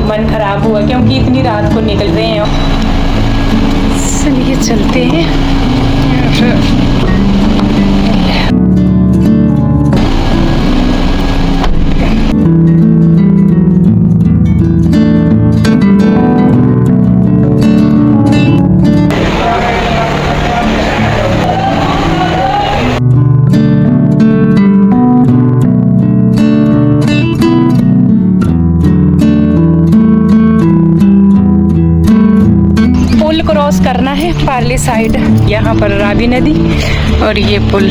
मन खराब हुआ क्योंकि इतनी रात को निकल रहे हैं। चलिए चलते हैं। क्रॉस करना है पार्ले साइड, यहाँ पर रावी नदी और ये पुल।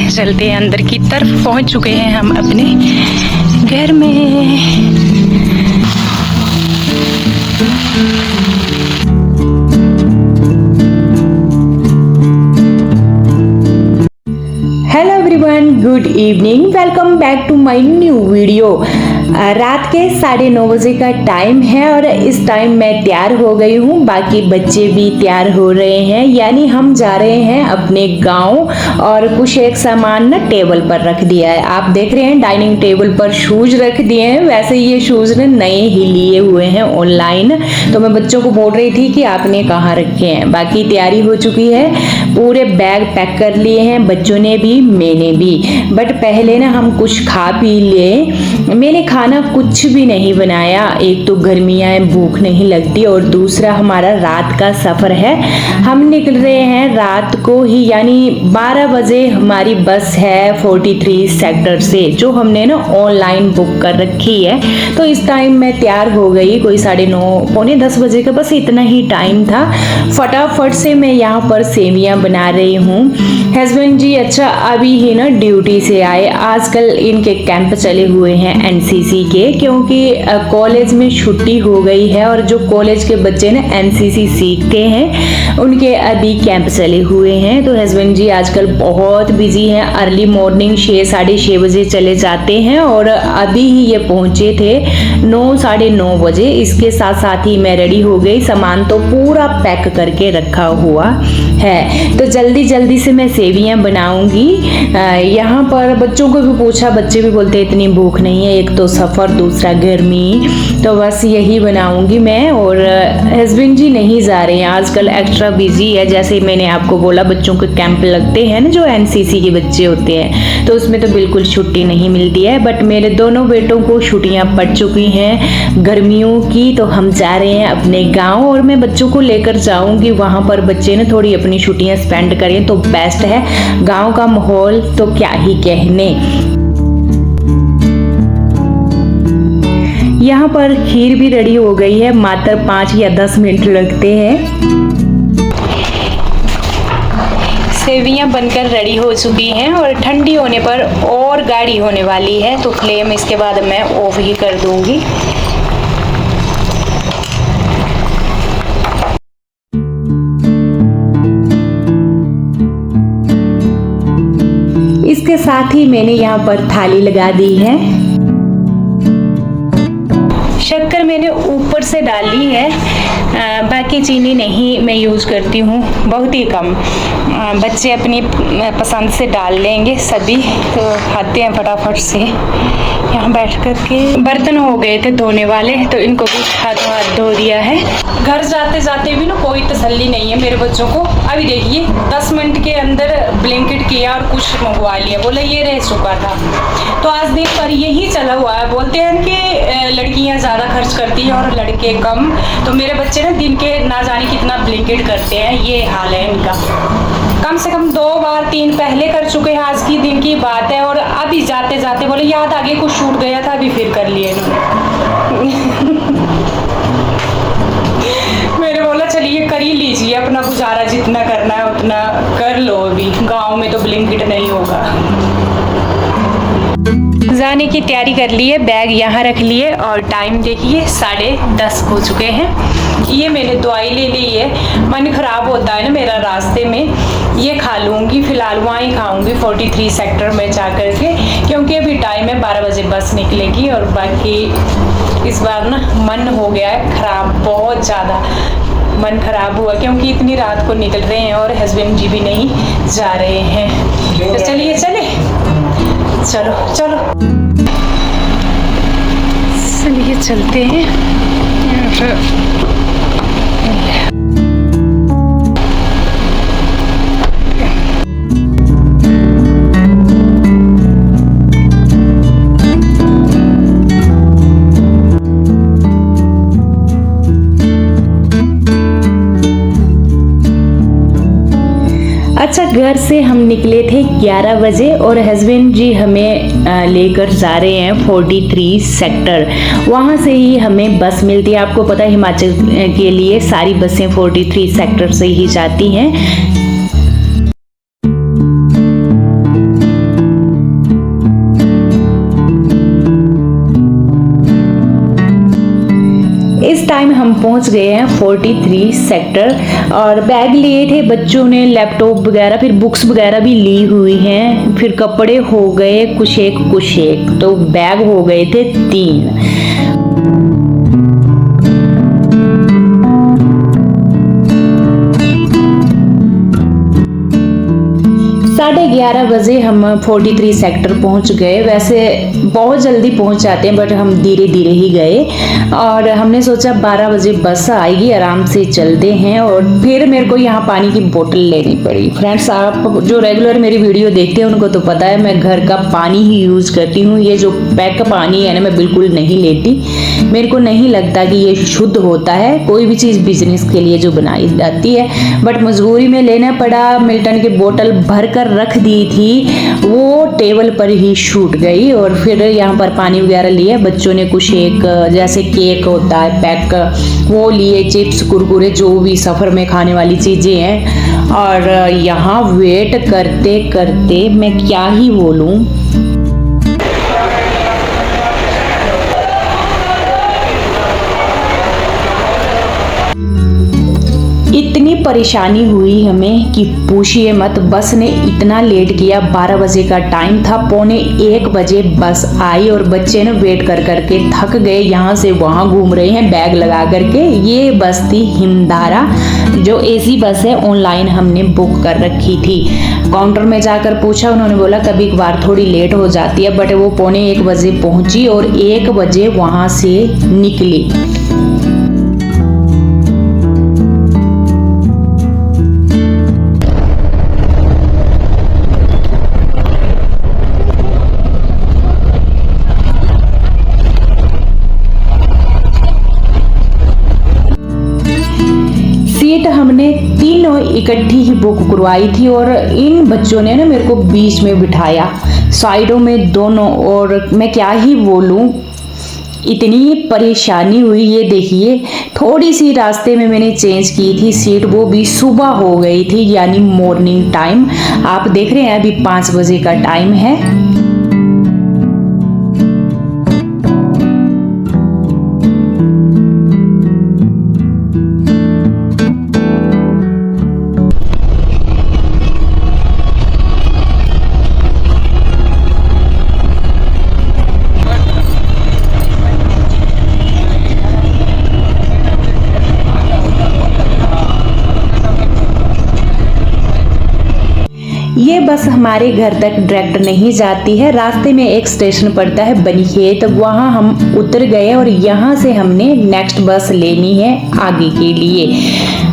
चलते हैं अंदर की तरफ। पहुंच चुके हैं हम अपने घर में। Hello everyone, good evening, welcome back to my new video. रात के 9:30 बजे का टाइम है और इस टाइम मैं तैयार हो गई हूँ। बाकी बच्चे भी तैयार हो रहे हैं, यानी हम जा रहे हैं अपने गांव। और कुछ एक सामान ना टेबल पर रख दिया है। आप देख रहे हैं डाइनिंग टेबल पर शूज रख दिए हैं। वैसे ये शूज ना नए ही लिए हुए हैं ऑनलाइन, तो मैं बच्चों को बोल रही थी कि आपने कहाँ रखे हैं। बाकी तैयारी हो चुकी है, पूरे बैग पैक कर लिए हैं, बच्चों ने भी मैंने भी। बट पहले ना हम कुछ खा पी लिए। मैंने खाना कुछ भी नहीं बनाया। एक तो गर्मियाँ हैं, भूख नहीं लगती, और दूसरा हमारा रात का सफ़र है। हम निकल रहे हैं रात को ही, यानी 12 बजे हमारी बस है 43 सेक्टर से, जो हमने ना ऑनलाइन बुक कर रखी है। तो इस टाइम मैं तैयार हो गई, कोई 9:30 पौने 10 बजे का बस इतना ही टाइम था। फटाफट से मैं यहाँ पर सेवियाँ बना रही हूँ। हस्बैंड जी अच्छा अभी ही ना ड्यूटी से आए। आजकल इनके कैंप चले हुए हैं एनसीसी के, क्योंकि कॉलेज में छुट्टी हो गई है और जो कॉलेज के बच्चे ना एनसीसी सीखते हैं उनके अभी कैंप चले हुए हैं। तो हस्बैंड जी आजकल बहुत बिजी हैं। अर्ली मॉर्निंग 6 साढ़े 6 बजे चले जाते हैं और अभी ही ये पहुंचे थे 9 साढ़े 9 बजे। इसके साथ साथ ही मैं रेडी हो गई, सामान तो पूरा पैक करके रखा हुआ है। तो जल्दी जल्दी से मैं सेवियां बनाऊंगी। यहाँ पर बच्चों को भी पूछा, बच्चे भी बोलते इतनी भूख नहीं है, एक तो सफ़र दूसरा गर्मी, तो बस यही बनाऊंगी मैं। और हस्बैंड जी नहीं जा रहे हैं, आजकल एक्स्ट्रा बिजी है। जैसे मैंने आपको बोला बच्चों के कैंप लगते हैं ना, जो एनसीसी के बच्चे होते हैं, तो उसमें तो बिल्कुल छुट्टी नहीं मिलती है। बट मेरे दोनों बेटों को छुट्टियां पड़ चुकी हैं गर्मियों की, तो हम जा रहे हैं अपने गाँव और मैं बच्चों को लेकर जाऊँगी। वहाँ पर बच्चे ना थोड़ी अपनी छुट्टियाँ स्पेंड करें तो बेस्ट है। गाँव का माहौल तो क्या ही कहने। यहाँ पर खीर भी रेडी हो गई है, मात्र 5 या 10 मिनट लगते हैं। सेवियां बनकर रेडी हो चुकी हैं और ठंडी होने पर और गाढ़ी होने वाली है, तो फ्लेम इसके बाद मैं ऑफ ही कर दूंगी। इसके साथ ही मैंने यहाँ पर थाली लगा दी है। शक्कर मैंने ऊपर से डाली है, बाकी चीनी नहीं मैं यूज़ करती हूँ, बहुत ही कम। बच्चे अपनी पसंद से डाल लेंगे सभी, तो खाते हैं फटाफट से। यहाँ बैठ कर के बर्तन हो गए थे धोने वाले, तो इनको भी हाथ धो दिया है। घर जाते जाते भी ना कोई तसल्ली नहीं है मेरे बच्चों को। अभी देखिए 10 मिनट के अंदर ब्लिंकिट किया और कुछ मंगवा लिया, बोला ये रह चुका था। तो आज दिन पर यही चला हुआ है। बोलते हैं कि लड़कियां ज़्यादा खर्च करती हैं और लड़के कम, तो मेरे बच्चे ना दिन के ना जाने कितना ब्लिंकिट करते हैं, ये हाल है इनका। कम से कम 2 बार 3 पहले कर चुके हैं, आज की दिन की बात है। और अभी जाते जाते बोले याद आगे कुछ छूट गया था, अभी फिर कर लिए मैंने बोला चलिए कर ही लीजिए, अपना गुजारा जितना करना है उतना कर लो। अभी गांव में तो ब्लिंकिट नहीं होगा। जाने की तैयारी कर ली है, बैग यहाँ रख लिए और टाइम देखिए 10:30 हो चुके हैं। ये मैंने दवाई ले ली है, मन खराब होता है ना मेरा रास्ते में, ये खा लूँगी। फिलहाल वहाँ ही खाऊँगी 43 सेक्टर में जा कर के, क्योंकि अभी टाइम है 12 बजे बस निकलेगी। और बाकी इस बार ना मन हो गया है खराब, बहुत ज़्यादा मन खराब हुआ क्योंकि इतनी रात को निकल रहे हैं और हस्बैंड जी भी नहीं जा रहे हैं। तो चलिए चले, चलो चलो। चलते हैं। अच्छा, घर से हम निकले थे 11 बजे और हस्बैंड जी हमें लेकर जा रहे हैं 43 सेक्टर। वहाँ से ही हमें बस मिलती है। आपको पता है हिमाचल के लिए सारी बसें 43 सेक्टर से ही जाती हैं। इस टाइम हम पहुंच गए हैं 43 सेक्टर और बैग लिए थे बच्चों ने, लैपटॉप वगैरह, फिर बुक्स वगैरह भी ली हुई हैं, फिर कपड़े हो गए कुछ एक, तो बैग हो गए थे 3। 11:30 बजे हम 43 सेक्टर पहुंच गए। वैसे बहुत जल्दी पहुंच जाते हैं बट हम धीरे धीरे ही गए और हमने सोचा 12 बजे बस आएगी, आराम से चलते हैं। और फिर मेरे को यहाँ पानी की बोतल लेनी पड़ी। फ्रेंड्स, आप जो रेगुलर मेरी वीडियो देखते हैं उनको तो पता है मैं घर का पानी ही यूज़ करती हूँ। ये जो पैक पानी है ना, मैं बिल्कुल नहीं लेती। मेरे को नहीं लगता कि ये शुद्ध होता है। कोई भी चीज़ बिजनेस के लिए जो बनाई जाती है, बट मजबूरी में लेना पड़ा। मिल्टन की बोतल भर कर रख दी थी, वो टेबल पर ही छूट गई। और फिर यहाँ पर पानी वगैरह लिया। बच्चों ने कुछ एक जैसे केक होता है पैक, वो लिए, चिप्स कुरकुरे, जो भी सफ़र में खाने वाली चीज़ें हैं। और यहाँ वेट करते करते मैं क्या ही बोलूँ, इतनी परेशानी हुई हमें कि पूछिए मत। बस ने इतना लेट किया। 12 बजे का टाइम था, 12:45 बजे बस आई और बच्चे ने वेट कर करके थक गए। यहाँ से वहाँ घूम रहे हैं बैग लगा करके। ये बस थी हिमधारा, जो एसी बस है, ऑनलाइन हमने बुक कर रखी थी। काउंटर में जाकर पूछा, उन्होंने बोला कभी कभार थोड़ी लेट हो जाती है, बट वो 12:45 बजे पहुंची और 1 बजे वहाँ से निकली। सीट हमने तीनों इकट्ठी ही बुक करवाई थी और इन बच्चों ने ना मेरे को बीच में बिठाया, साइडों में दोनों। और मैं क्या ही बोलूं, इतनी परेशानी हुई। ये देखिए, थोड़ी सी रास्ते में मैंने चेंज की थी सीट, वो भी सुबह हो गई थी, यानी मॉर्निंग टाइम। आप देख रहे हैं अभी 5 बजे का टाइम है। ये बस हमारे घर तक डायरेक्ट नहीं जाती है, रास्ते में एक स्टेशन पड़ता है बनीखेत, वहाँ हम उतर गए और यहाँ से हमने नेक्स्ट बस लेनी है आगे के लिए।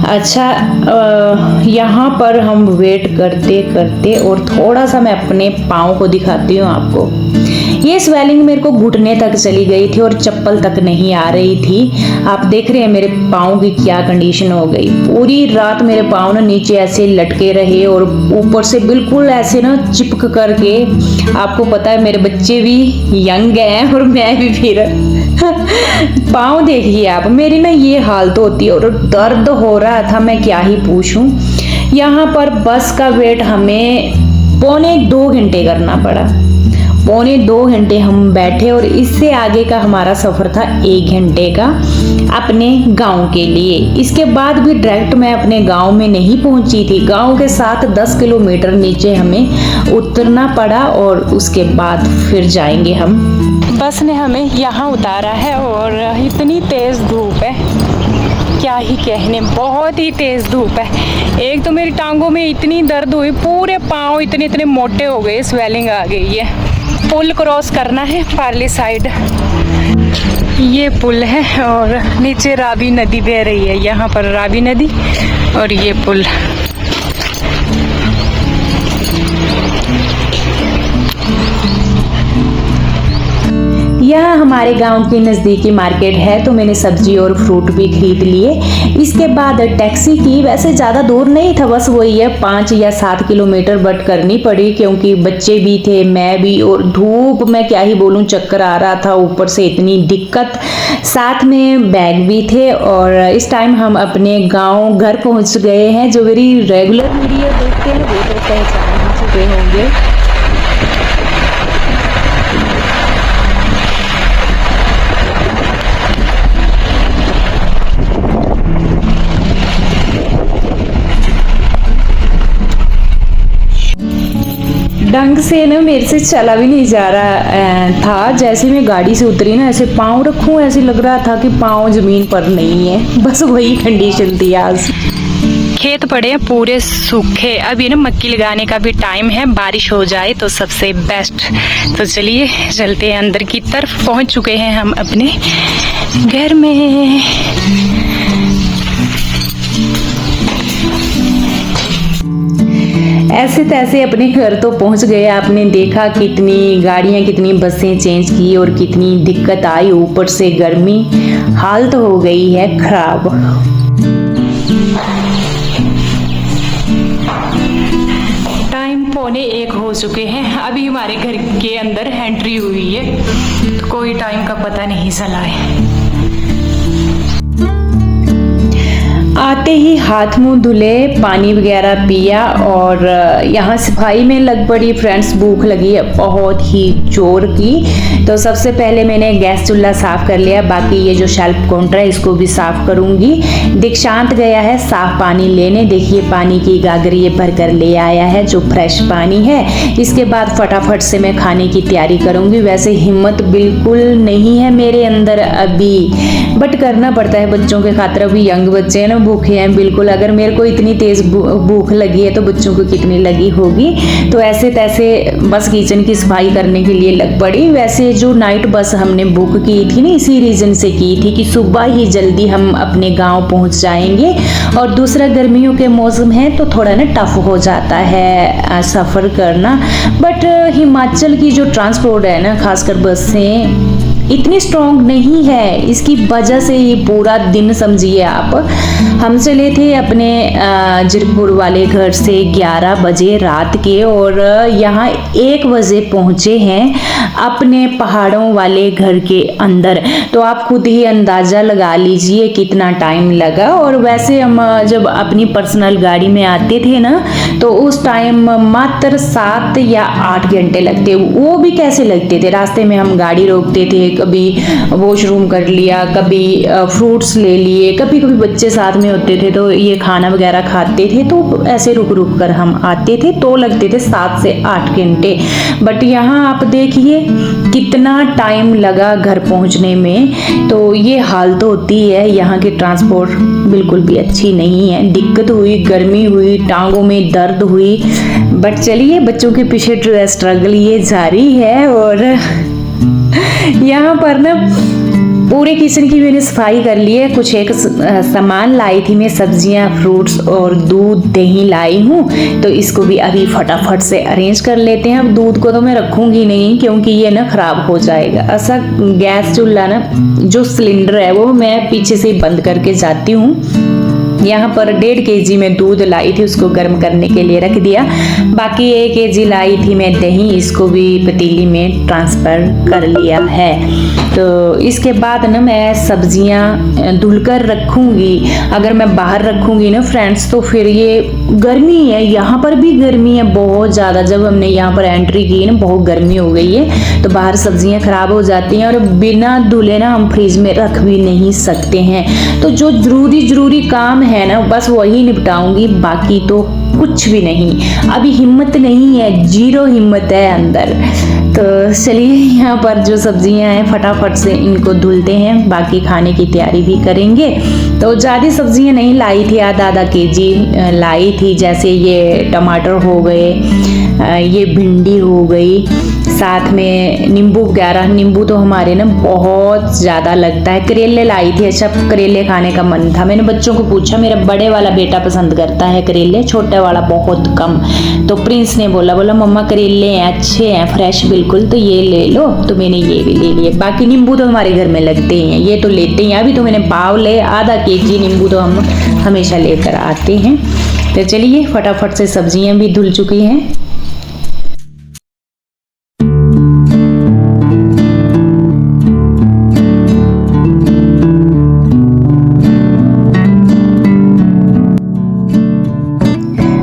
अच्छा, यहाँ पर हम वेट करते करते, और थोड़ा सा मैं अपने पाँव को दिखाती हूँ आपको। ये स्वेलिंग मेरे को घुटने तक चली गई थी और चप्पल तक नहीं आ रही थी। आप देख रहे हैं मेरे पाँव की क्या कंडीशन हो गई। पूरी रात मेरे पाँव ना नीचे ऐसे लटके रहे और ऊपर से बिल्कुल ऐसे ना चिपक करके। आपको पता है मेरे बच्चे भी यंग हैं और मैं भी फिर पाँव देखिए आप, मेरी ना ये हालत होती है और दर्द हो रहा था, मैं क्या ही पूछूं। यहाँ पर बस का वेट हमें 2.25 घंटे करना पड़ा। 2.25 घंटे हम बैठे और इससे आगे का हमारा सफ़र था 1 घंटे का अपने गांव के लिए। इसके बाद भी डायरेक्ट मैं अपने गांव में नहीं पहुंची थी, गांव के साथ 10 किलोमीटर नीचे हमें उतरना पड़ा और उसके बाद फिर जाएंगे हम। बस ने हमें यहाँ उतारा है और इतनी तेज़ धूप है, क्या ही कहने, बहुत ही तेज़ धूप है। एक तो मेरी टांगों में इतनी दर्द हुई, पूरे पाँव इतने इतने मोटे हो गए, स्वेलिंग आ गई है। पुल क्रॉस करना है पार्ले साइड। ये पुल है और नीचे रावी नदी बह रही है। यहाँ पर रावी नदी और ये पुल। यह हमारे गांव के नज़दीकी मार्केट है, तो मैंने सब्जी और फ्रूट भी खरीद लिए। इसके बाद टैक्सी की, वैसे ज़्यादा दूर नहीं था, बस वही है 5 या 7 किलोमीटर, बट करनी पड़ी क्योंकि बच्चे भी थे, मैं भी, और धूप में क्या ही बोलूँ, चक्कर आ रहा था, ऊपर से इतनी दिक्कत, साथ में बैग भी थे। और इस टाइम हम अपने गाँव घर पहुँच गए हैं। जो मेरी रेगुलर वीडियो देखते हैं वो तो पहचान चुके होंगे। ढंग से ना मेरे से चला भी नहीं जा रहा था। जैसे मैं गाड़ी से उतरी ना, ऐसे पाँव रखूं, ऐसे लग रहा था कि पाँव जमीन पर नहीं है। बस वही कंडीशन थी आज। खेत पड़े हैं पूरे सूखे। अब ये ना मक्की लगाने का भी टाइम है, बारिश हो जाए तो सबसे बेस्ट। तो चलिए चलते हैं अंदर की तरफ। पहुंच चुके हैं हम अपने घर में। ऐसे तैसे अपने घर तो पहुंच गए। आपने देखा कितनी गाड़ियां, कितनी बसें चेंज की और कितनी दिक्कत आई। ऊपर से गर्मी, हालत हो गई है खराब। टाइम 1:15 हो चुके हैं। अभी हमारे घर के अंदर एंट्री हुई है, तो कोई टाइम का पता नहीं चला है। आते ही हाथ मुंह धुले, पानी वगैरह पिया और यहाँ सफाई में लग पड़ी। फ्रेंड्स, भूख लगी है बहुत ही जोर की। तो सबसे पहले मैंने गैस चूल्हा साफ कर लिया। बाकी ये जो शेल्फ काउंटर है इसको भी साफ करूंगी। दीक्षांत गया है साफ पानी लेने। देखिए पानी की गागर ये भर कर ले आया है, जो फ्रेश पानी है। इसके बाद फटाफट से मैं खाने की तैयारी करूंगी। वैसे हिम्मत बिल्कुल नहीं है मेरे अंदर अभी, बट करना पड़ता है बच्चों के खातिर। अभी यंग बच्चे हैं ना, भूखे हैं बिल्कुल। अगर मेरे को इतनी तेज भूख लगी है तो बच्चों को कितनी लगी होगी। तो ऐसे तैसे बस किचन की सफाई करने के लिए लग पड़ी। वैसे जो नाइट बस हमने बुक की थी ना, इसी रीजन से की थी कि सुबह ही जल्दी हम अपने गांव पहुंच जाएंगे। और दूसरा गर्मियों के मौसम है तो थोड़ा ना टफ हो जाता है सफ़र करना। बट हिमाचल की जो ट्रांसपोर्ट है ना, खासकर बसें इतनी स्ट्रॉन्ग नहीं है। इसकी वजह से ये पूरा दिन समझिए आप। हम चले थे अपने जीरकपुर वाले घर से 11 बजे रात के, और यहाँ 1 बजे पहुँचे हैं अपने पहाड़ों वाले घर के अंदर। तो आप खुद ही अंदाज़ा लगा लीजिए कितना टाइम लगा। और वैसे हम जब अपनी पर्सनल गाड़ी में आते थे ना, तो उस टाइम मात्र 7 या 8 घंटे लगते। वो भी कैसे लगते थे, रास्ते में हम गाड़ी रोकते थे, कभी वॉशरूम कर लिया, कभी फ्रूट्स ले लिए, कभी कभी बच्चे साथ में होते थे तो ये खाना वगैरह खाते थे, तो ऐसे रुक रुक कर हम आते थे। तो लगते थे 7 से 8 घंटे। बट यहाँ आप देखिए कितना टाइम लगा घर पहुँचने में। तो ये हालत होती है यहाँ की। ट्रांसपोर्ट बिल्कुल भी अच्छी नहीं है। दिक्कत हुई, गर्मी हुई, टांगों में दर्द हुई। बट चलिए, बच्चों के पीछे स्ट्रगल ये जारी है। और यहाँ पर ना पूरे किचन की मैंने सफाई कर ली है। कुछ एक सामान लाई थी मैं, सब्जियां, फ्रूट्स और दूध, दही लाई हूँ। तो इसको भी अभी फटाफट से अरेंज कर लेते हैं। अब दूध को तो मैं रखूँगी नहीं क्योंकि ये ना ख़राब हो जाएगा। ऐसा गैस चूल्हा ना, जो सिलेंडर है वो मैं पीछे से बंद करके जाती हूँ। यहाँ पर 1.5 kg में दूध लाई थी, उसको गर्म करने के लिए रख दिया। बाकी 1 kg लाई थी मैं दही, इसको भी पतीली में ट्रांसफ़र कर लिया है। तो इसके बाद ना मैं सब्जियाँ धुलकर रखूँगी। अगर मैं बाहर रखूँगी ना फ्रेंड्स, तो फिर ये गर्मी है, यहाँ पर भी गर्मी है बहुत ज़्यादा। जब हमने यहाँ पर एंट्री की ना, बहुत गर्मी हो गई है, तो बाहर सब्जियाँ ख़राब हो जाती हैं। और बिना धुले ना हम फ्रिज में रख भी नहीं सकते हैं। तो जो ज़रूरी काम है ना, बस वही निपटाऊंगी, बाकी तो कुछ भी नहीं। अभी हिम्मत नहीं है, 0 हिम्मत है अंदर। तो चलिए, यहाँ पर जो सब्जियां हैं फटाफट से इनको धुलते हैं, बाकी खाने की तैयारी भी करेंगे। तो ज़्यादा सब्जियां नहीं लाई थी, आधा kg लाई थी। जैसे ये टमाटर हो गए, ये भिंडी हो गई, साथ में नींबू वगैरह। नींबू तो हमारे ना बहुत ज़्यादा लगता है। करेले लाई थी, अच्छा करेले खाने का मन था। मैंने बच्चों को पूछा, मेरा बड़े वाला बेटा पसंद करता है करेले, छोटे वाला बहुत कम। तो प्रिंस ने बोला मम्मा करेले हैं, अच्छे हैं, फ्रेश बिल्कुल, तो ये ले लो। तो मैंने ये भी ले लिए। बाकी नींबू तो हमारे घर में लगते ही हैं, ये तो लेते ही हैं। अभी तो मैंने पाव ले, आधा केजी नींबू तो हम हमेशा लेकर आते हैं। तो चलिए फटाफट से सब्जियां भी धुल चुकी हैं।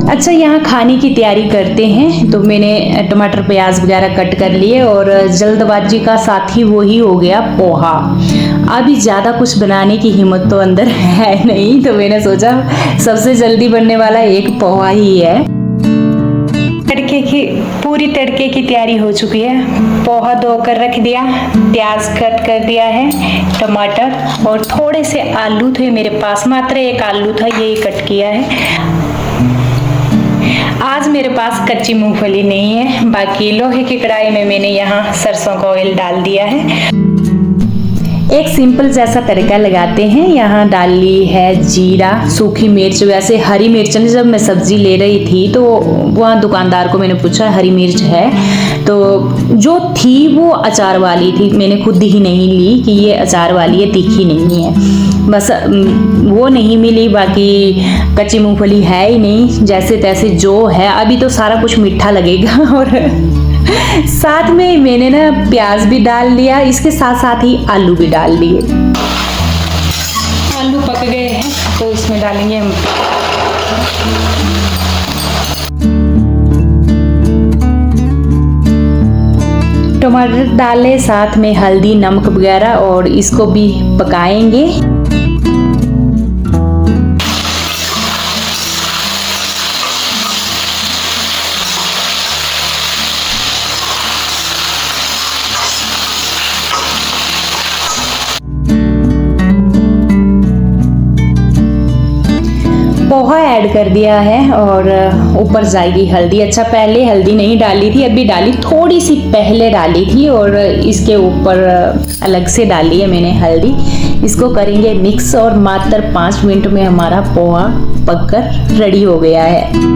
अच्छा, यहाँ खाने की तैयारी करते हैं। तो मैंने टमाटर प्याज वगैरह कट कर लिए और जल्दबाजी का साथी वही हो गया पोहा। अभी ज़्यादा कुछ बनाने की हिम्मत तो अंदर है नहीं, तो मैंने सोचा सबसे जल्दी बनने वाला एक पोहा ही है। पूरी तड़के की तैयारी हो चुकी है। पोहा धोकर रख दिया, प्याज कट कर दिया है, टमाटर और थोड़े से आलू थे मेरे पास, मात्र एक आलू था, यही कट किया है। आज मेरे पास कच्ची मूंगफली नहीं है। बाकी लोहे की कढ़ाई में मैंने यहाँ सरसों का ऑयल डाल दिया है। एक सिंपल जैसा तड़का लगाते हैं। यहाँ डाली है जीरा, सूखी मिर्च। वैसे हरी मिर्च जब मैं सब्जी ले रही थी तो वहाँ दुकानदार को मैंने पूछा हरी मिर्च है, तो जो थी वो अचार वाली थी। मैंने खुद ही नहीं ली कि ये अचार वाली है, तीखी नहीं है, बस वो नहीं मिली। बाकी कच्ची मूंगफली है ही नहीं, जैसे तैसे जो है। अभी तो सारा कुछ मीठा लगेगा। और साथ में मैंने ना प्याज भी डाल लिया, इसके साथ साथ ही आलू भी डाल दिए। आलू पक गए हैं तो इसमें डालेंगे हम टमाटर डाले, साथ में हल्दी नमक वगैरह, और इसको भी पकाएंगे। पोहा ऐड कर दिया है और ऊपर जाएगी हल्दी। अच्छा, पहले हल्दी नहीं डाली थी, अभी डाली, थोड़ी सी पहले डाली थी और इसके ऊपर अलग से डाली है मैंने हल्दी। इसको करेंगे मिक्स और मात्र 5 मिनट में हमारा पोहा पककर रेडी हो गया है।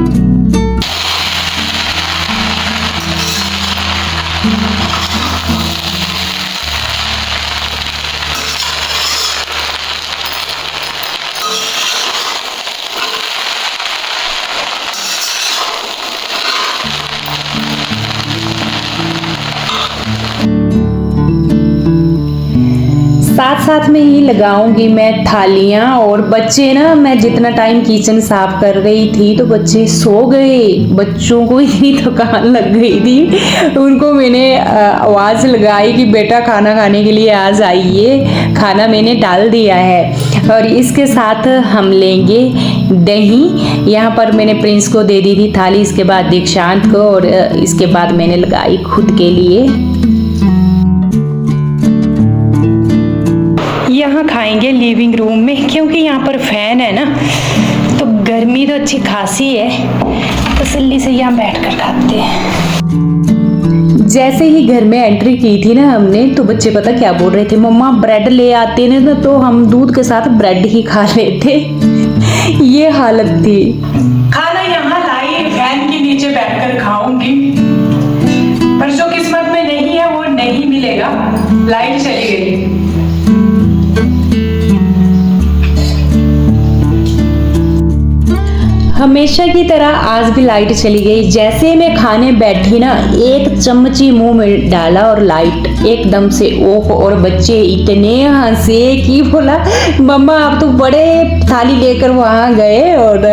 साथ साथ में ही लगाऊंगी मैं थालियां। और बच्चे ना, मैं जितना टाइम किचन साफ कर रही थी तो बच्चे सो गए। बच्चों को इतनी थकान लग गई थी, उनको मैंने आवाज़ लगाई कि बेटा खाना खाने के लिए आ जाइए। खाना मैंने डाल दिया है। और इसके साथ हम लेंगे दही। यहाँ पर मैंने प्रिंस को दे दी थी थाली, इसके बाद दीक्षांत को, और इसके बाद मैंने लगाई खुद के लिए। यहाँ खाएंगे लिविंग रूम में, क्योंकि यहाँ पर फैन है ना, तो गर्मी तो अच्छी खासी है, तसल्ली से यहाँ बैठकर खाते हैं। जैसे ही घर में एंट्री की थी ना हमने, तो बच्चे पता क्या बोल रहे थे, मम्मा ब्रेड ले आते ना, तो हम दूध के साथ ब्रेड ही खा लेते। ये हालत थी। खाना यहाँ लाई, फैन के नीचे बैठकर खाऊंगी, पर जो किस्मत में नहीं है वो नहीं मिलेगा। लाइट चली गई। हमेशा की तरह आज भी लाइट चली गई। जैसे मैं खाने बैठी ना, एक चम्मच ही मुंह में डाला और लाइट एकदम से ऑफ। और बच्चे इतने हंसे कि बोला मम्मा आप तो बड़े थाली लेकर वहाँ गए और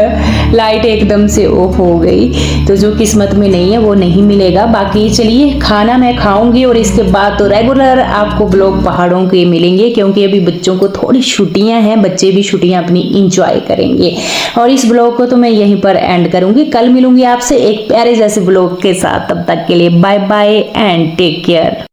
लाइट एकदम से ऑफ हो गई। तो जो किस्मत में नहीं है वो नहीं मिलेगा। बाकी चलिए खाना मैं खाऊंगी और इसके बाद तो रेगुलर आपको ब्लॉग पहाड़ों के मिलेंगे, क्योंकि अभी बच्चों को थोड़ी छुट्टियां हैं, बच्चे भी छुट्टियां अपनी इंजॉय करेंगे। और इस ब्लॉग को तो मैं यहीं पर एंड करूंगी। कल मिलूंगी आपसे एक प्यारे जैसे ब्लॉग के साथ। तब तक के लिए bye bye and take care.